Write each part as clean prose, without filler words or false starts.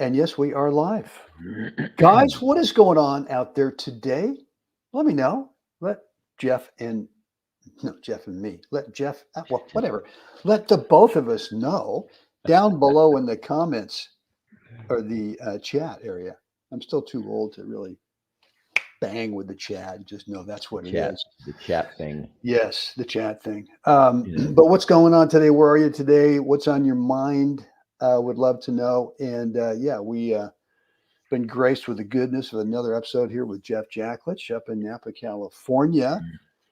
And yes, we are live. Guys, what is going on out there today? Let me know. Let Jeff and no, Jeff and me. Let Jeff, well, whatever. Let the both of us know down below in the comments or the chat area. I'm still too old to really bang with the chat. Just know that's what it is. The chat thing. Yes, the chat thing. Yeah. But what's going on today? Where are you today? What's on your mind? Would love to know. And yeah, we been graced with the goodness of another episode here with Jeff Jacklich up in Napa, California.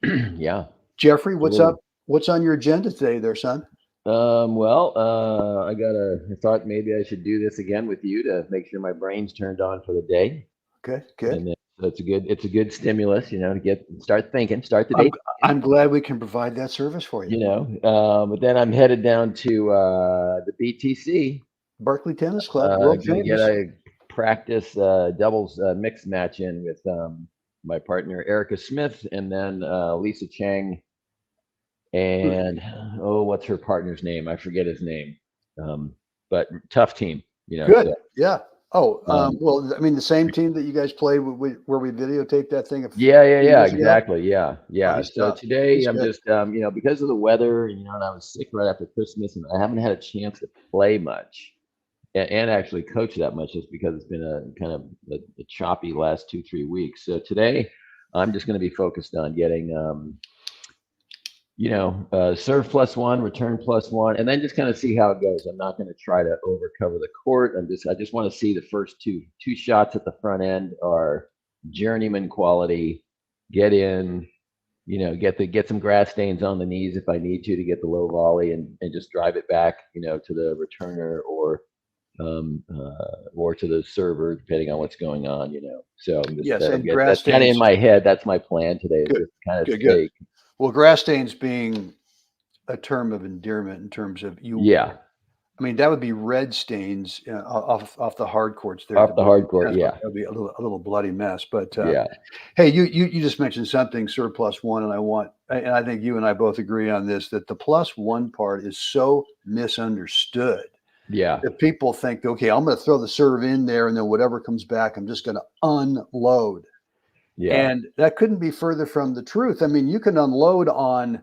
Yeah. Jeffrey, what's up? What's on your agenda today there, son? Well, I thought maybe I should do this again with you to make sure my brain's turned on for the day. Okay, good. And then it's a good stimulus, to start thinking, start the day. I'm glad we can provide that service for you. But then I'm headed down to the BTC, Berkeley Tennis Club, world famous. Get a practice doubles mix match in with my partner Erica Smith, and then Lisa Chang, and what's her partner's name? I forget his name. But tough team, Good, so. Yeah. Oh, well, I mean, the same team that you guys played where we videotaped that thing. Yeah, exactly. Yeah. So tough. Today I'm just, because of the weather, and I was sick right after Christmas, and I haven't had a chance to play much and actually coach that much, just because it's been a kind of a choppy last 2-3 weeks. So today I'm just going to be focused on getting, serve +1, return +1, and then just kind of see how it goes. I'm not going to try to overcover the court. I just want to see the first two shots at the front end are journeyman quality. Get in, get some grass stains on the knees if I need to get the low volley, and just drive it back, to the returner or to the server, depending on what's going on, So yes, and that's kind of in my head. That's my plan today. Good. Just kind of good. Well, grass stains being a term of endearment in terms of you. Yeah. I mean, that would be red stains off the hard courts there. Off the hard court, yeah. That would be a little bloody mess. But yeah. Hey, you just mentioned something, serve +1, and I think you and I both agree on this, that the +1 part is so misunderstood. Yeah. That people think, okay, I'm going to throw the serve in there, and then whatever comes back, I'm just going to unload. Yeah. And that couldn't be further from the truth. I mean, you can unload on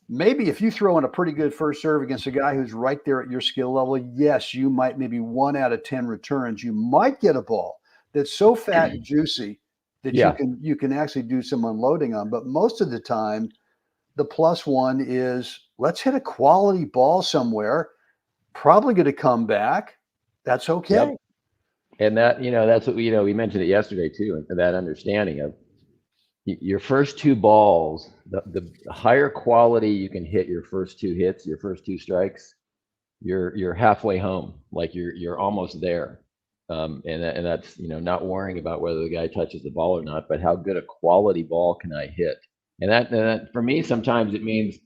maybe if you throw in a pretty good first serve against a guy who's right there at your skill level. Yes, you might maybe 1 out of 10 returns. You might get a ball that's so fat and juicy that you can actually do some unloading on. But most of the time, the +1 is let's hit a quality ball somewhere. Probably going to come back. That's okay. Yep. And that, that's what we mentioned it yesterday too, and that understanding of your first 2 balls, the higher quality you can hit your first 2 hits, your first 2 strikes, you're halfway home, like you're almost there. And that's, not worrying about whether the guy touches the ball or not, but how good a quality ball can I hit? And that for me, sometimes it means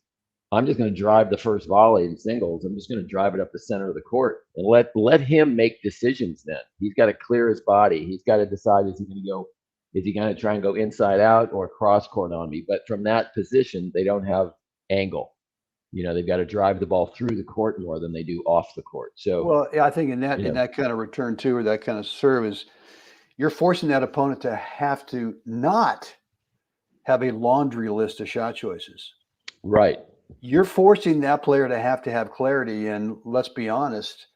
I'm just going to drive the first volley in singles. I'm just going to drive it up the center of the court and let him make decisions. Then he's got to clear his body. He's got to decide, is he going to try and go inside out or cross court on me? But from that position, they don't have angle. They've got to drive the ball through the court more than they do off the court. So, well, I think in that kind of return too, or that kind of serve, is you're forcing that opponent to have to not have a laundry list of shot choices. Right. You're forcing that player to have clarity, and let's be honest,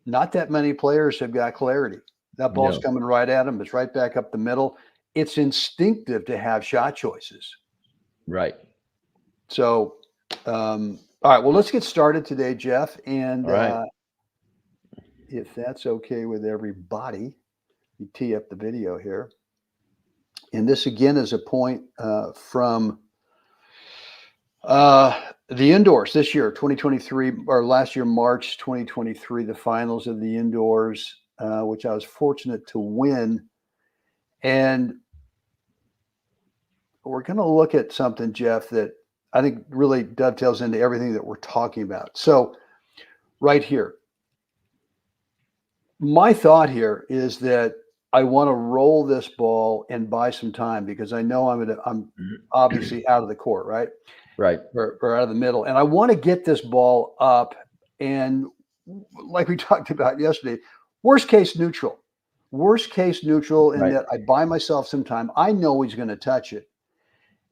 not that many players have got clarity. That ball's coming right at them. It's right back up the middle. It's instinctive to have shot choices. Right. So, all right, well, let's get started today, Jeff. And if that's okay with everybody, you tee up the video here. And this, again, is a point from the indoors this year, 2023, or last year, March 2023, the finals of the indoors, which I was fortunate to win. And we're going to look at something, Jeff, that I think really dovetails into everything that we're talking about. So right here, my thought here is that I want to roll this ball and buy some time, because I know I'm obviously out of the court, right? Right. Or out of the middle. And I want to get this ball up. And like we talked about yesterday, Worst case neutral. Worst case neutral in Right. that I buy myself some time. I know he's going to touch it.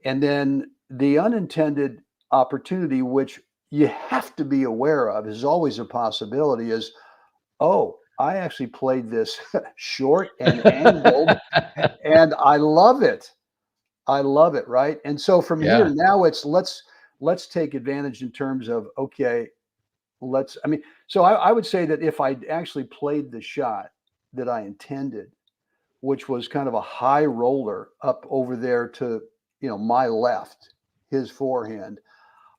And then the unintended opportunity, which you have to be aware of, is always a possibility, is, oh, I actually played this short and angled, and I love it. I love it, right? And so from here Yeah. now it's let's take advantage in terms of, okay, I mean, so I would say that if I actually played the shot that I intended, which was kind of a high roller up over there to, my left, his forehand,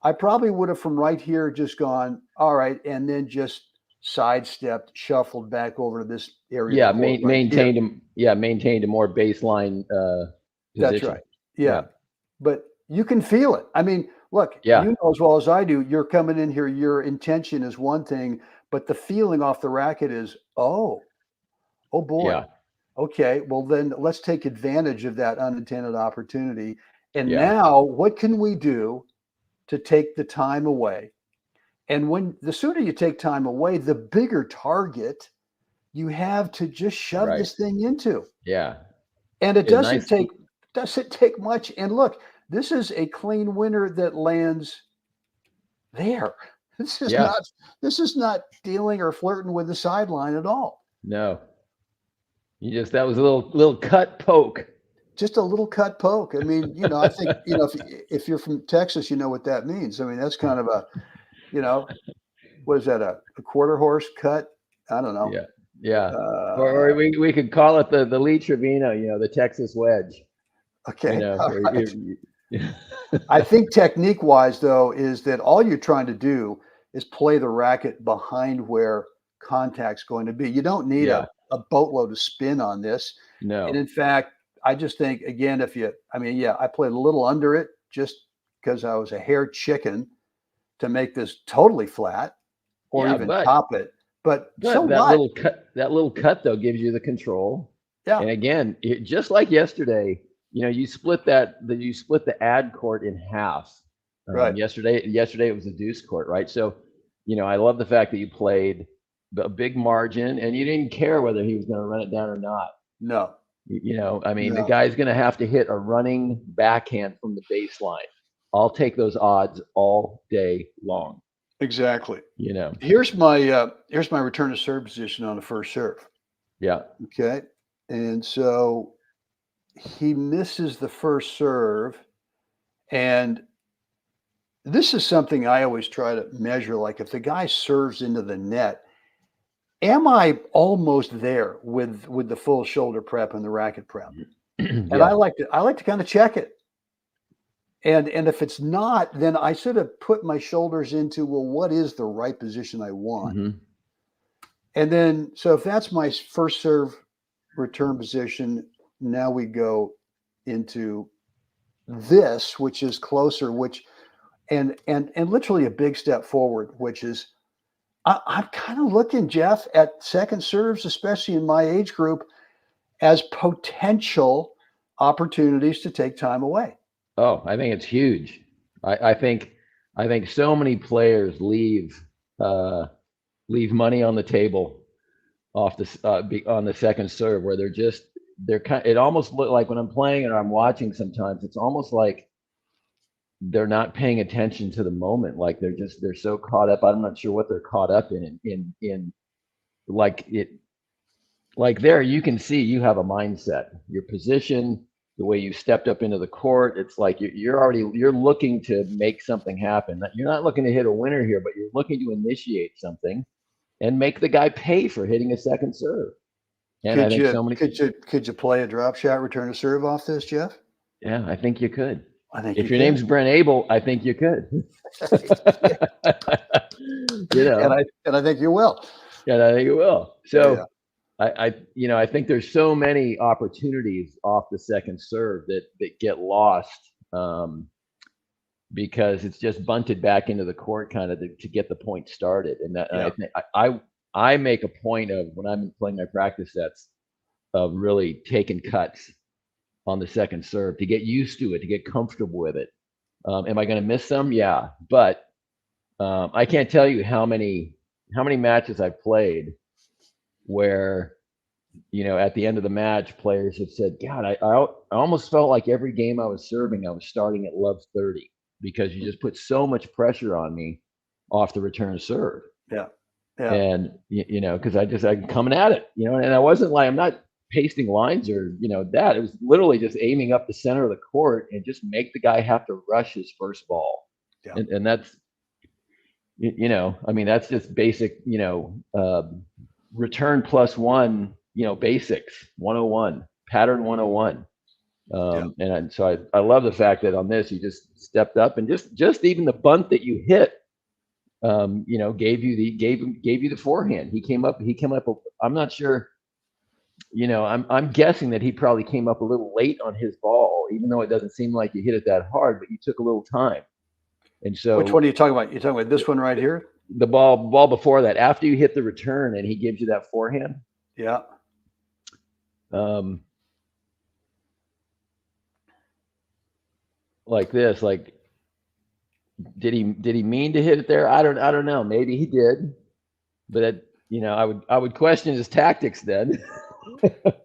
I probably would have from right here just gone, all right, and then just sidestepped, shuffled back over to this area of the Yeah. court right here. Maintained a more baseline That's position. right. Yeah. Yeah. But you can feel it. I mean, look, Yeah. you know as well as I do, you're coming in here, your intention is one thing, but the feeling off the racket is, oh boy. Yeah. Okay, well then let's take advantage of that unintended opportunity. And Yeah. now what can we do to take the time away? And when the sooner you take time away, the bigger target you have to just shove Right. this thing into. Yeah. And it It's nice. doesn't take much. And look, this is a clean winner that lands there. This is Yeah. not this is not dealing or flirting with the sideline at all. No. That was a little cut poke. Just a little cut poke. I mean, I think, if you're from Texas, you know what that means. I mean, that's kind of a, what is that, a quarter horse cut? I don't know. Yeah. Yeah. Or Uh, we could call it the Lee Trevino, the Texas wedge. okay. All Where right. I think technique wise, though, is that all you're trying to do is play the racket behind where contact's going to be. You don't need Yeah. a boatload of spin on this. And No. in fact, I just think, again, I played a little under it just because I was a hair chicken to make this totally flat or Yeah, even top it. But so that what? little cut though gives you the control. Yeah, And again, just like yesterday, you split the ad court in half. right. Yesterday it was a deuce court, right? So, I love the fact that you played a big margin and you didn't care whether he was going to run it down or not. No, I mean, the no, guy's going to have to hit a running backhand from the baseline. I'll take those odds all day long. exactly. You know, Here's my return to serve position on the first serve. yeah, Okay, and so he misses the first serve, and this is something I always try to measure. Like if the guy serves into the net, am I almost there with the full shoulder prep and the racket prep? And yeah, I like to kind of check it. And if it's not, then I sort of put my shoulders into, well, what is the right position I want? hmm And then so if that's my first serve return position, now we go into this, which is closer, which and literally a big step forward, which is I'm kind of looking, Jeff, at second serves, especially in my age group, as potential opportunities to take time away. Oh, I think it's huge. I think so many players leave money on the table off on the second serve where it almost look like when I'm playing and I'm watching sometimes it's almost like they're not paying attention to the moment. Like they're so caught up. I'm not sure what they're caught up in like it like there you can see you have a mindset, your position, the way you stepped up into the court. It's like you're looking to make something happen. You're not looking to hit a winner here, but you're looking to initiate something and make the guy pay for hitting a second serve. And I think so many. Could you play a drop shot return to serve off this, Jeff? Yeah, I think you could. I think If your name's Brent Abel, I think you could. And I think you will. Yeah, I think you will. So Yeah. I think there's so many opportunities off the second serve that get lost because it's just bunted back into the court kind of to get the point started. And that Yeah. I make a point of when I'm playing my practice sets of really taking cuts on the second serve to get used to it, to get comfortable with it. Am I going to miss some? Yeah, but I can't tell you how many matches I've played where, at the end of the match, players have said, God, I almost felt like every game I was serving, I was starting at love 30 because you just put so much pressure on me off the return serve. Yeah. Yeah. And, because I'm coming at it, and I wasn't like, I'm not pasting lines or, that. It was literally just aiming up the center of the court and just make the guy have to rush his first ball. Yeah. And that's, that's just basic, return plus one, basics 101, pattern 101. And so I love the fact that on this, you just stepped up and just even the bunt that you hit, gave you the forehand. He came up, I'm not sure, I'm guessing that he probably came up a little late on his ball, even though it doesn't seem like you hit it that hard, but you took a little time. And so which one are you talking about? You're talking about this one right here? The ball before that, after you hit the return and he gives you that forehand. Yeah. Like this, like, did he mean to hit it there? I don't know. Maybe he did, but I would question his tactics then.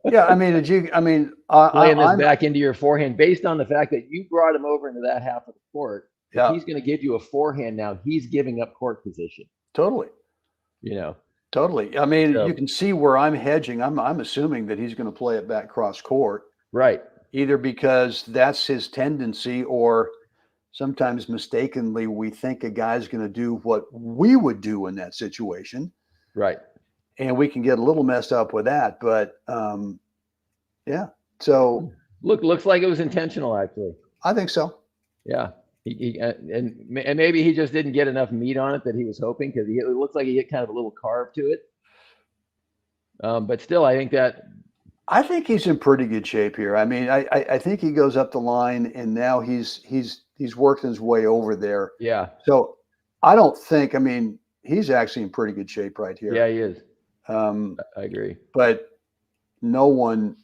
Yeah, I mean, playing this back into your forehand based on the fact that you brought him over into that half of the court. If he's going to give you a forehand now, he's giving up court position. Totally. Totally. I mean, you can see where I'm hedging. I'm assuming that he's going to play it back cross court. Right. Either because that's his tendency, or sometimes mistakenly we think a guy's going to do what we would do in that situation. Right. And we can get a little messed up with that. But yeah. So looks like it was intentional, actually. I think so. Yeah. And maybe he just didn't get enough meat on it that he was hoping, because it looks like he hit kind of a little carve to it. But still, I think he's in pretty good shape here. I mean, I think he goes up the line, and now he's working his way over there. Yeah. So I don't think. I mean, he's actually in pretty good shape right here. Yeah, he is. I agree. But no one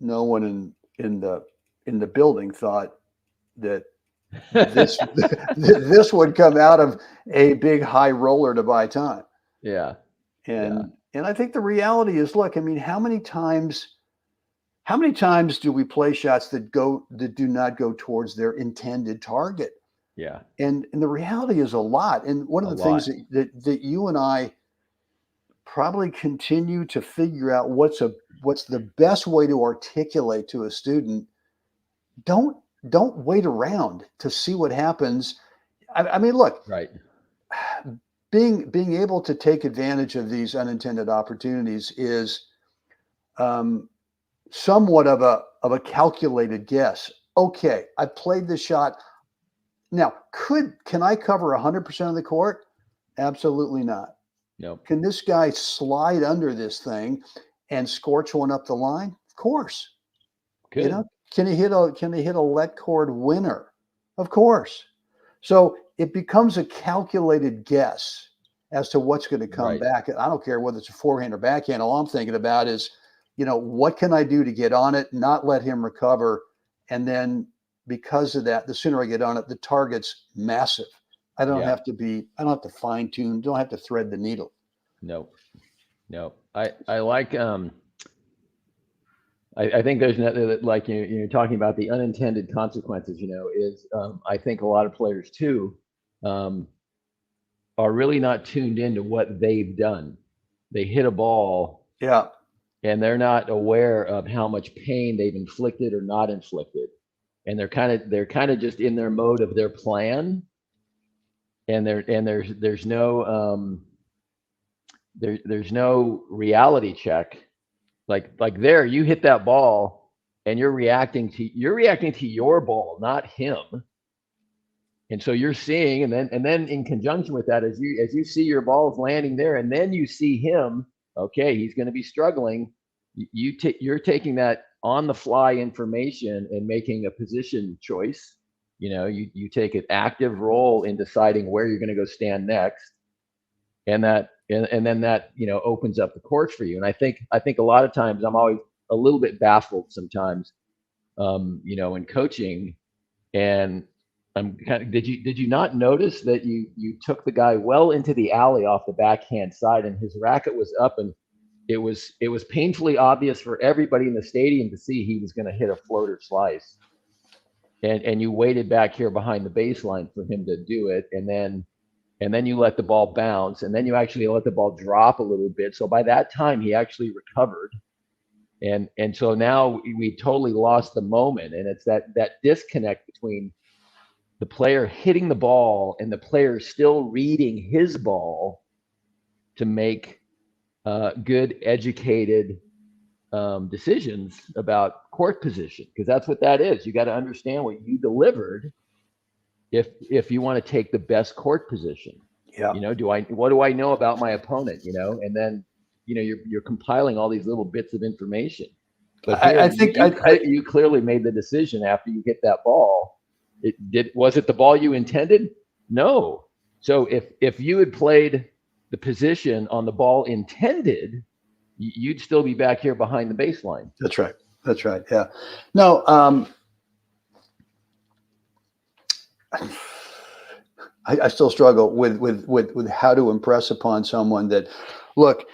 in the building thought that this would come out of a big high roller to buy time. Yeah. And I think the reality is, look, I mean, how many times do we play shots that do not go towards their intended target? Yeah. And the reality is a lot. And one of the things that you and I probably continue to figure out what's the best way to articulate to a student. Don't wait around to see what happens. I mean, look, right. Being able to take advantage of these unintended opportunities is somewhat of a calculated guess. Okay, I played the shot. Now, can I cover 100% of the court? Absolutely not. No. Can this guy slide under this thing and scorch one up the line? Of course. Good. Can he hit a let cord winner? Of course. So it becomes a calculated guess as to what's going to come back. I don't care whether it's a forehand or backhand. All I'm thinking about is, what can I do to get on it, not let him recover, and then because of that, the sooner I get on it, the target's massive. I don't have to fine tune. Don't have to thread the needle. No. I like. I think there's like you're talking about the unintended consequences. Is I think a lot of players too are really not tuned into what they've done. They hit a ball. Yeah. And they're not aware of how much pain they've inflicted or not inflicted. And they're kind of just in their mode of their plan. And there's no there's no reality check. Like there, you hit that ball and you're reacting to your ball, not him. And so you're seeing, and then in conjunction with that, as you see your balls landing there, and then you see him, okay, he's going to be struggling. You're taking that on the fly information and making a position choice. You take an active role in deciding where you're going to go stand next, and then that opens up the courts for you. And I think a lot of times I'm always a little bit baffled sometimes, in coaching, and I'm kind of, did you not notice that you took the guy well into the alley off the backhand side, and his racket was up, and was painfully obvious for everybody in the stadium to see he was going to hit a floater slice. And you waited back here behind the baseline for him to do it. And then you let the ball bounce, and then you actually let the ball drop a little bit. So by that time, he actually recovered. And so now we totally lost the moment. And it's that disconnect between the player hitting the ball and the player still reading his ball to make good, educated decisions about court position, because that's what that is. You got to understand what you delivered if you want to take the best court position. Yeah. What do I know about my opponent? And then you're compiling all these little bits of information. But here, I think you clearly made the decision after you hit that ball. Was it the ball you intended? No. So if you had played the position on the ball intended, you'd still be back here behind the baseline. That's right. That's right. Yeah. No. I still struggle with how to impress upon someone that, look,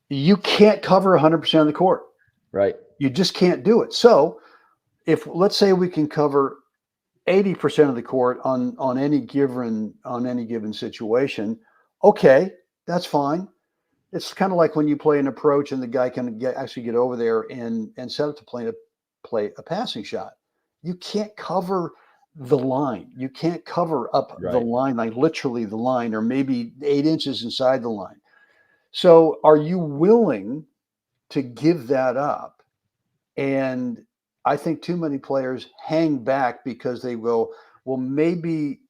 you can't cover 100% of the court. Right. You just can't do it. So if, let's say, we can cover 80% of the court on any given situation, okay, that's fine. It's kind of like when you play an approach and the guy can actually get over there and set up to play a passing shot. You can't cover the line. You can't cover up the line, like literally the line, or maybe 8 inches inside the line. So are you willing to give that up? And I think too many players hang back because they go, well, maybe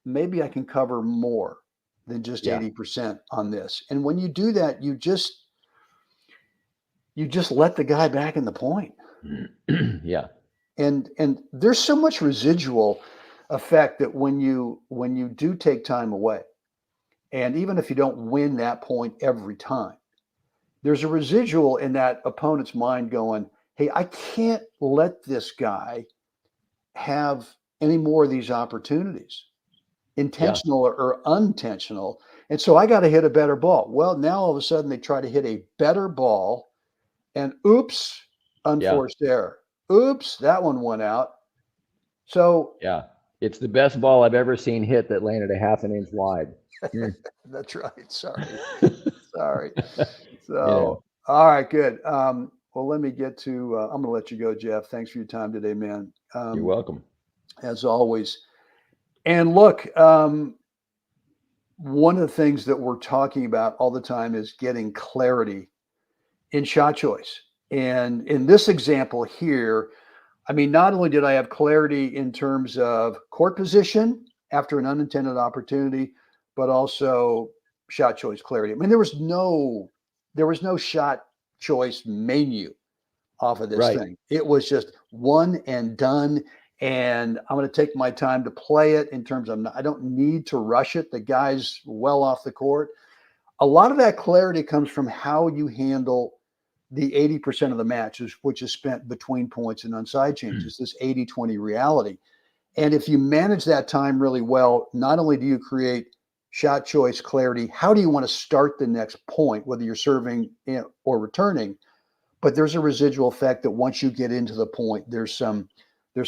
I can cover more than just 80% on this. And when you do that, you just let the guy back in the point. Yeah. And there's so much residual effect that when you do take time away, and even if you don't win that point every time, there's a residual in that opponent's mind going, hey, I can't let this guy have any more of these opportunities, intentional or unintentional. And so I got to hit a better ball. Well, now all of a sudden they try to hit a better ball, and oops, unforced error. Oops, that one went out. So it's the best ball I've ever seen hit that landed a half an inch wide. That's right. Sorry. So, all right, good. Well, let me get to, I'm going to let you go, Jeff. Thanks for your time today, man. You're welcome. As always. And look, one of the things that we're talking about all the time is getting clarity in shot choice. And in this example here, I mean, not only did I have clarity in terms of court position after an unintended opportunity, but also shot choice clarity. I mean, there was no shot choice menu off of this thing. It was just one and done. And I'm going to take my time to play it in terms of, I don't need to rush it. The guy's well off the court. A lot of that clarity comes from how you handle the 80% of the matches, which is spent between points and on side changes, this 80-20 reality. And if you manage that time really well, not only do you create shot choice clarity, how do you want to start the next point, whether you're serving or returning, but there's a residual effect that once you get into the point, there's some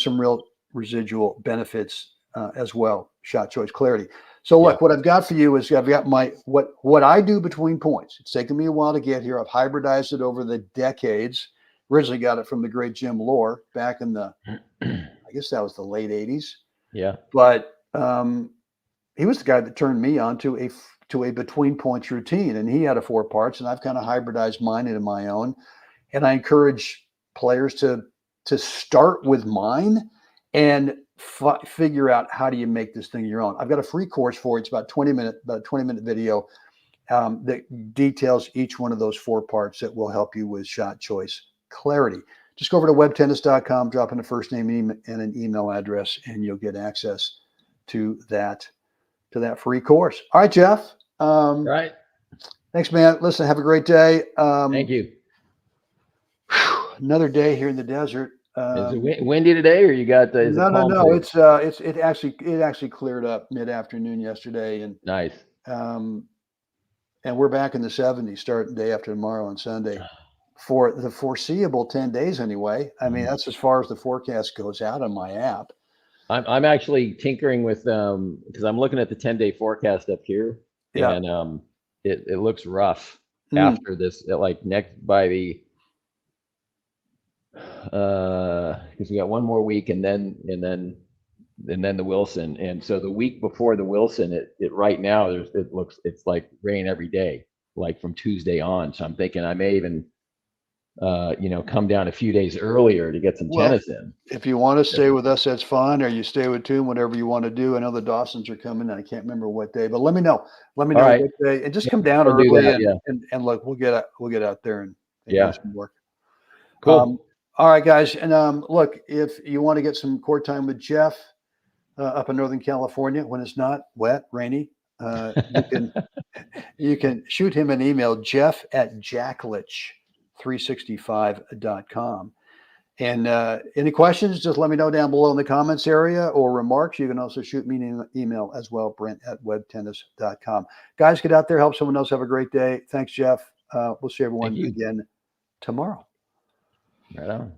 real residual benefits as well, shot choice clarity. So look, what I've got for you is I've got my what I do between points. It's taken me a while to get here. I've hybridized it over the decades. Originally got it from the great Jim Lohr back in the, I guess that was the late 80s. Yeah. But he was the guy that turned me on to a between points routine, and he had a 4 parts, and I've kind of hybridized mine into my own. And I encourage players to start with mine and figure out how do you make this thing your own. I've got a free course for you. It's about a 20-minute video that details each one of those 4 parts that will help you with shot choice clarity. Just go over to webtennis.com, drop in a first name and an email address, and you'll get access to that free course. All right, Jeff. Right. Thanks, man. Listen, have a great day. Thank you. Another day here in the desert. Is it windy today, or you got? No. It actually cleared up mid-afternoon yesterday, and nice. and we're back in the 70s starting day after tomorrow on Sunday for the foreseeable 10 days anyway. I mean, that's as far as the forecast goes out on my app. I'm actually tinkering with because I'm looking at the 10-day forecast up here, Yeah. and it looks rough after this. Like next by the because we got one more week, and then the Wilson, and so the week before the Wilson, it right now it's like rain every day, like from Tuesday on. So I'm thinking I may even come down a few days earlier to get some tennis in. If you want to stay with us, that's fine, or you stay with Toon, whatever you want to do. I know the Dawsons are coming, and I can't remember what day, but let me know. Let me know right. what day, and just come down I'll do early, that, and look, we'll get out there and Yeah. do some work. Cool. All right, guys, and look, if you want to get some court time with Jeff up in Northern California when it's not wet, rainy, you can shoot him an email, jeff@jacklich365.com. And any questions, just let me know down below in the comments area, or remarks. You can also shoot me an email as well, brent@webtennis.com. Guys, get out there, help someone else have a great day. Thanks, Jeff. We'll see everyone again tomorrow. Right on.